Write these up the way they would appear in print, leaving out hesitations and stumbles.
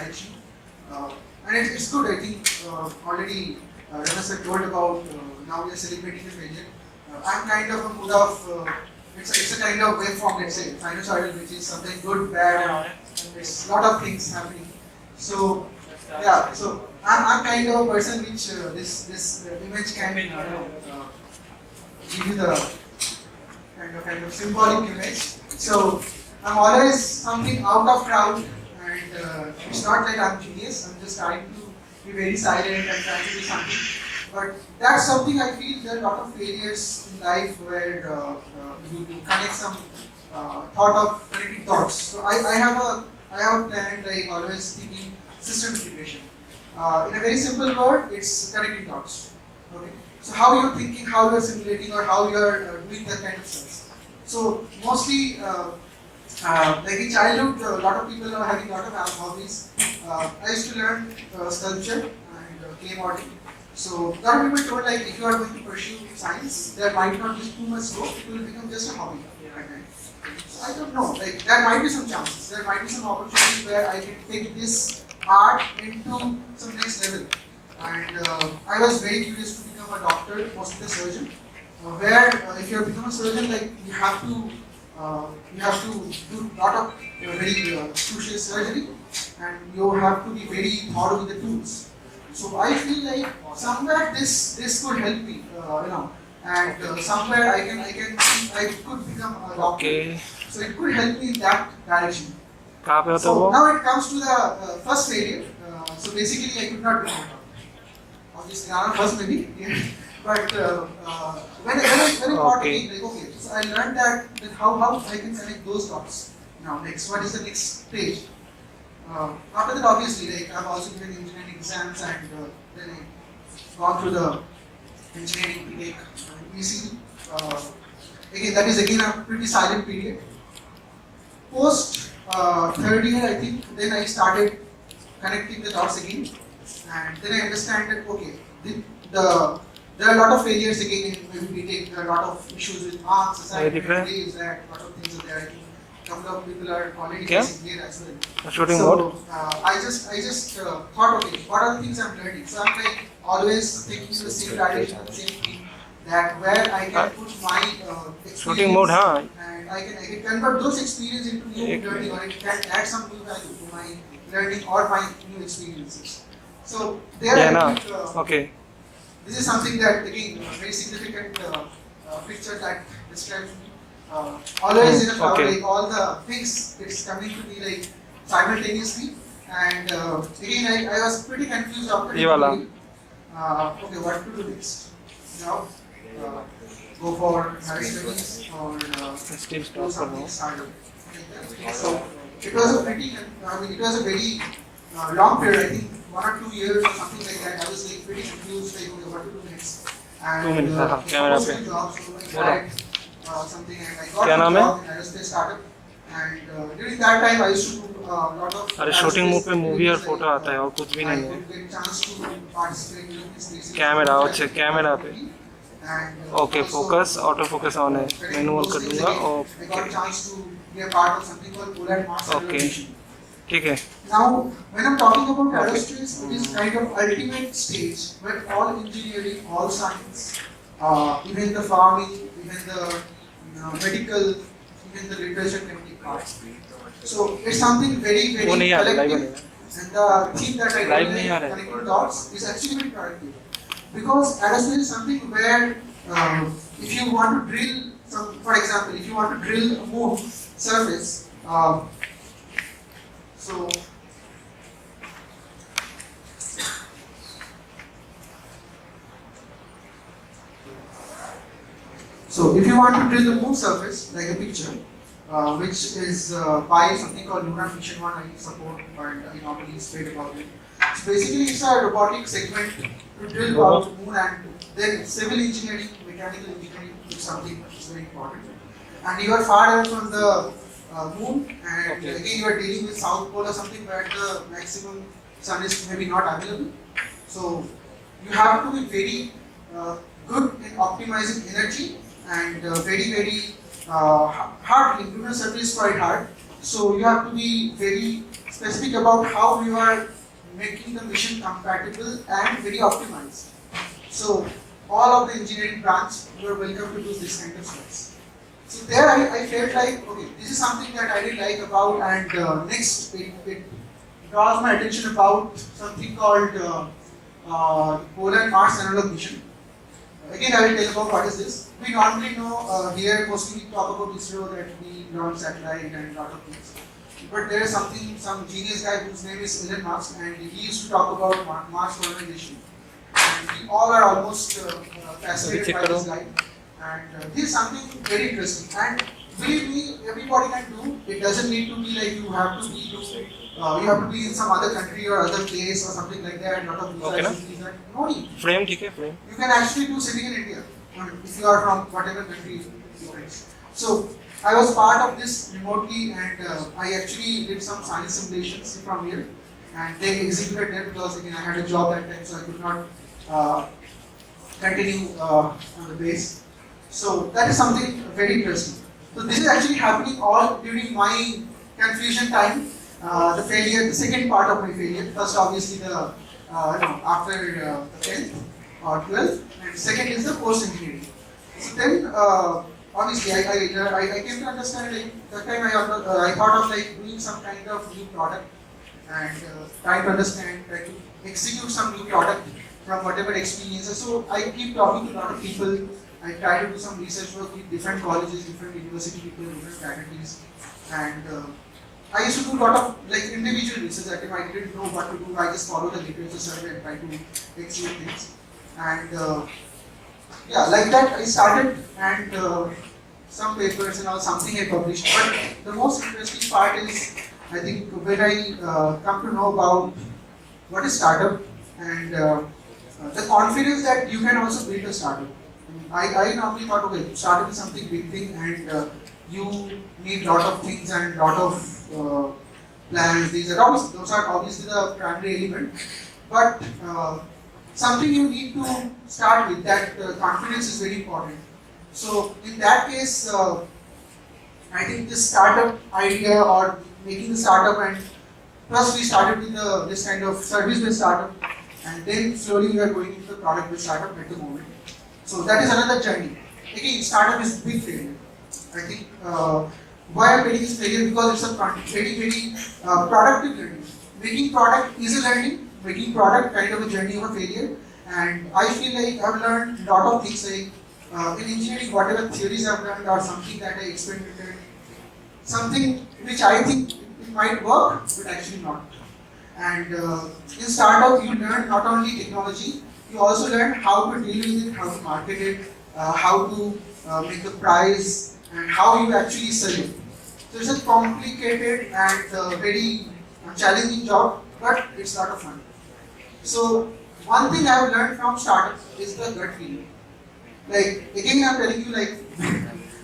direction. And it's good, I think, already Ramesh had told about now we are celebrating the failure. I'm kind of a mood of, it's a kind of waveform, let's say, sinusoidal, which is something good, bad, and there's a lot of things happening. So, yeah, so I'm kind of a person which this image can give you the kind of symbolic image. So I'm always something out of crowd, and it's not that I'm genius. I'm just trying to be very silent and trying to do something. But that's something I feel there are a lot of failures in life where you connect some thought of connecting thoughts. So I have a plan like always thinking system integration. In a very simple word, it's connecting dots. Okay. So how you're thinking, how you're simulating, or how you're doing that kind of stuff. So mostly, like in childhood, a lot of people are having a lot of hobbies. I used to learn sculpture and clay modeling. So a lot of people told like if you are going to pursue science, there might not be too much scope. It will become just a hobby. So I don't know. Like there might be some chances. There might be some opportunities where I can take this art into some next level. And I was very curious to become a doctor, mostly a surgeon. Where if you have become a surgeon, like you have to do a lot of very crucial surgery, and you have to be very thorough with the tools. So I feel like somewhere this could help me, and somewhere I could become a doctor. Okay. So it could help me in that direction. कहाँ पे होता है So वो? now it comes to the first failure. So basically I could not become a doctor. Obviously, not first maybe, but when I thought Okay. again, like okay, so I learned that how I can connect those dots. Now next, what is the next stage? After that, obviously, like I've also given engineering exams, and then I gone through the engineering like ECE. Again, that is again a pretty silent period. Post third year, I think, then I started connecting the dots again, and then I understand that okay, there are a lot of failures again in BTech. There are a lot of issues with marks, assignment, grades, that a lot of things are there. I think a couple of people are already facing here as well. Shooting So mode. I just thought, okay, what are the things I'm learning? So I'm like always thinking in the same direction, the same thing, that where I can put my experience, Shooting mode, हाँ. and I can convert those experiences into new learning, or it can add some new value to my learning or my new experiences. So there Yeah, I ना. think Okay. this is something that again very significant picture that describes me. Always in a crowd, Okay. like all the things it's coming to me like simultaneously, and again I was pretty confused after ये वाला. okay, what to do next? Now go for higher studies or Still do stop कर रहा something हूँ. started. So it was a pretty, it was a very long period. I think 1 or 2 years or something like that. I was like pretty confused, like okay, what to do next. And 2 minutes, हाँ, camera पे. jobs, so I tried something, and I got क्या a नाम है? job in aerospace startup. And during that time, I used to do a lot of. अरे shooting mood पे aerospace movie और activities, photo like, आता है और कुछ भी I नहीं है. could get chance to participate in this basically. Camera, अच्छा कैमरा पे. And okay also, focus auto focus on है. मैनुअल कर दूंगा. I got a okay. chance to be a part of something called Polar Mars Okay. Revolution. ठीक है. Now, when I'm talking about Okay. aerospace, it is kind of ultimate stage where all engineering, all science, even the farming, even the medical, even the literature can take part. So it's something very, वो very नहीं आ रहा live collective. नहीं. And the theme that I Live like नहीं आ रहा है. connecting dots is actually very productive. Because aerospace is something where if you want to drill some, for example, if you want to drill a moon surface, so if you want to drill the moon surface, like a picture, which is by something called Lunar Mission 1, I support, and I normally straight about it. So basically, it's a robotic segment to drill out the moon, and then civil engineering, mechanical engineering is something which is very important. And you are far away from the moon, and Okay. again you are dealing with South Pole or something where the maximum sun is maybe not available. So you have to be very good in optimizing energy, and very hard. Lunar surface is quite hard, So you have to be very specific about how you are making the mission compatible and very optimized. So all of the engineering branch, you are welcome to do this kind of stuff. So there I felt like, okay, this is something that I really like about, and next it draws my attention about something called Polar Mars Analog Mission. Again, I will tell about what is this. We normally know here mostly we talk about ISRO that we launch satellite and a lot of things. But there is something, some genius guy whose name is Elon Musk, and he used to talk about Mars colonization. And we all are almost fascinated by this guy. And this is something very interesting. And believe me, everybody can do. It doesn't need to be like you have to be in some other country or other place or something like that. Lot of Okay, visa. No need. Frame ठीक है frame You can actually do sitting in India if you are from whatever country you are. So I was part of this remotely, and I actually did some science simulations from here, and they executed them because again I had a job that time, so I could not continue on the base. So that is something very interesting. So this is actually happening all during my confusion time. The failure, the second part of my failure. First, obviously, the after the 10th or 12th, and second is the post engineering. So then, honestly, I came to understand like that time I thought of like doing some kind of new product and trying to understand, try to execute some new product from whatever experiences. So I keep talking to a lot of people. I try to do some research work with different colleges, different university people, different faculties, and I used to do a lot of like individual research. I didn't know what to do. I just follow the literature survey and try to execute things. And yeah, like that I started, and some papers and all, something I published. But the most interesting part is, I think, when I come to know about what is startup and the confidence that you can also build a startup. I normally thought, okay, startup is something big thing, and you need lot of things and lot of plans. Those are obviously the primary element, but something you need to start with. That confidence is very important. So in that case, I think this startup idea or making the startup, and first we started with this kind of service-based startup, and then slowly we are going into the product-based startup at the moment. So that is another journey. Again, startup is big failure. I think why I'm telling this failure, because it's a very productive learning. Making product is a learning. Making product kind of a journey of a failure. And I feel like I've learned a lot of things, like in engineering, whatever theories I've learned or something that I experimented, something which I think it might work, but actually not. And in startup, you learn not only technology, you also learn how to deal with it, how to market it, how to make the price, and how you actually sell it. So it's a complicated and very challenging job, but it's a lot of fun. So one thing I've learned from startup is the gut feeling. Like again, I'm telling you, like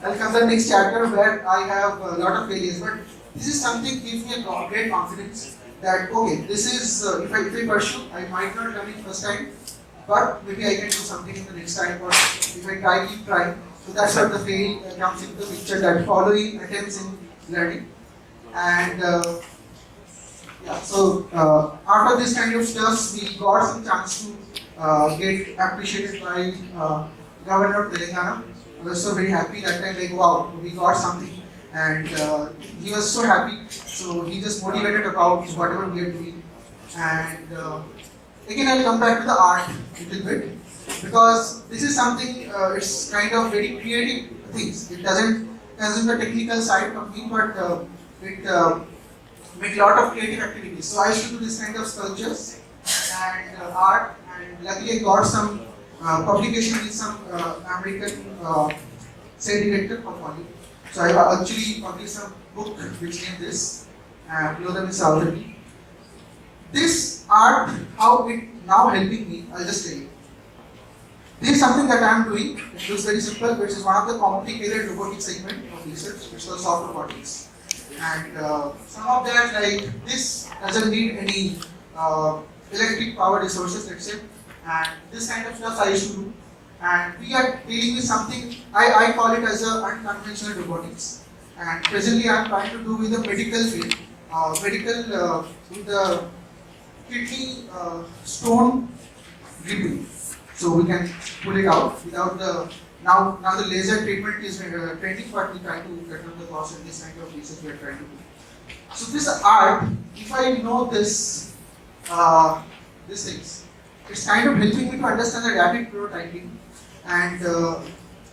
I'll come to the next chapter where I have a lot of failures, but this is something gives me a great confidence that okay, this is if I pursue, I might not learn it first time, but maybe I can do something in the next time, or if I keep trying. So that's what the fail comes into the picture, that following attempts in learning. And yeah, so after this kind of stuff, we got some chance to get appreciated by Governor of Telangana. I was so very happy that time, like wow, we got something. And he was so happy, so he just motivated about whatever we are doing. And again, I'll come back to the art a little bit, because this is something, it's kind of very creative things. It doesn't consume the technical side of me, but it makes a lot of creative activities. So I used to do this kind of sculptures and art, and luckily I got some publication with some American syndicator from Poly. So I actually published a book which named this, Below the Miss Authority. This art, how it now helping me, I'll just tell you. This is something that I am doing. It looks very simple, which is one of the complicated robotic segment of research, which was soft robotics. And some of that, like this, doesn't need any electric power resources, let's say. And this kind of stuff I used to do. And we are dealing with something, I call it as a unconventional robotics. and presently I'm trying to do with the medical field, with the kidney stone removing. So we can pull it out without the now the laser treatment is trending, but we try to cut down the cost, and this kind of research we are trying to do. So this art, if I know these things, it's kind of helping me to understand the rapid prototyping, and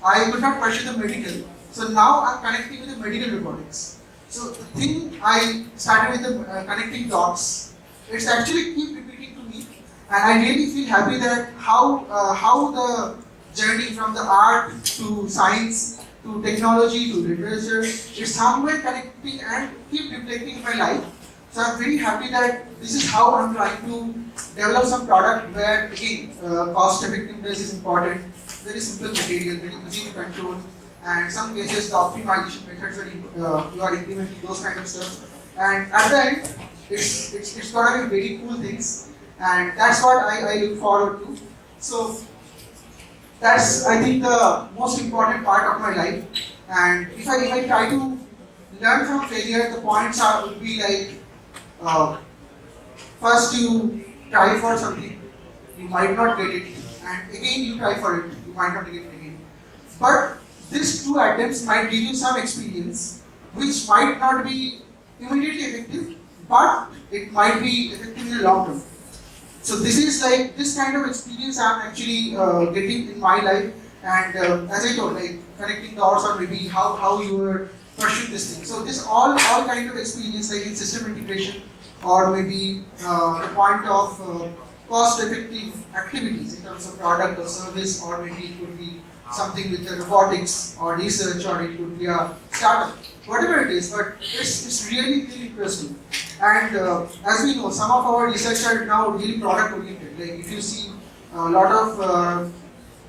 I could not pursue the medical. So now I'm connecting with the medical robotics. So the thing I started with the connecting dots, it's actually keep repeating to me, and I really feel happy that how the journey from the art to science to technology to literature is somewhere connecting and keep reflecting in my life. So I'm very happy that this is how I'm trying to develop some product where again cost effectiveness is important, very simple material, very easy to control, and some cases the optimization methods are you are implementing those kind of stuff. And at the end, it's gonna be very cool things, and that's what I look forward to. So that's I think the most important part of my life. And if I try to learn from failure, the points would be like first you try for something, you might not get it, and again you try for it, you might not get it again. But these two attempts might give you some experience, which might not be immediately effective, but it might be effective in the long term. So this is like this kind of experience I'm actually getting in my life, and as I told, like connecting dots or maybe how you were pursuing this thing. So this all kind of experience like in system integration or maybe the point of cost-effective activities in terms of product or service, or maybe it could be something with the robotics or research, or it could be a startup, whatever it is. But it's really interesting. And as we know, some of our research are now really product-oriented. Like if you see a lot of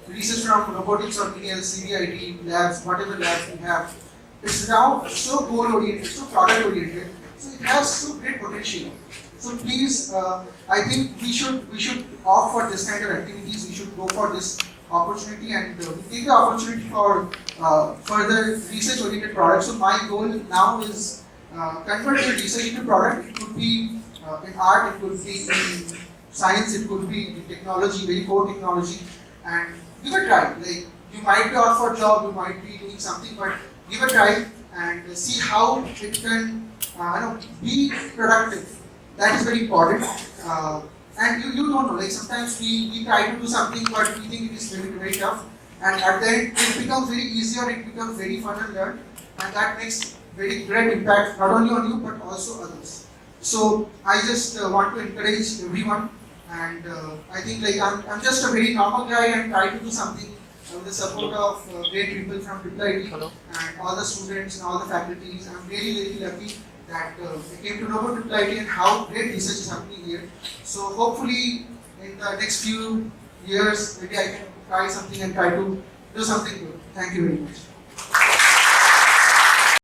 research from robotics or any CBIT labs, whatever labs we have, it's now so goal-oriented, so product-oriented. So it has so great potential. So please, I think we should opt for this kind of activities. We should go for this opportunity, and we take the opportunity for further research-oriented products. So my goal now is convert the research into product. It could be in art, it could be in science, it could be in technology, very core technology, and give a try. Like you might be out for a job, you might be doing something, but give a try and see how it can be productive. That is very important. And you don't know, like sometimes we try to do something, but we think it is very tough, and at the end it becomes very easy, or it becomes very fun and learn, and that makes very great impact not only on you but also others. So I just want to encourage everyone, and I think like I'm just a very normal guy and try to do something with the support of great people from IIT and all the students and all the faculties. I'm really lucky that I came to know about IIT and how great research is happening here. So hopefully in the next few years maybe I can try something and try to do something good. Thank you very much.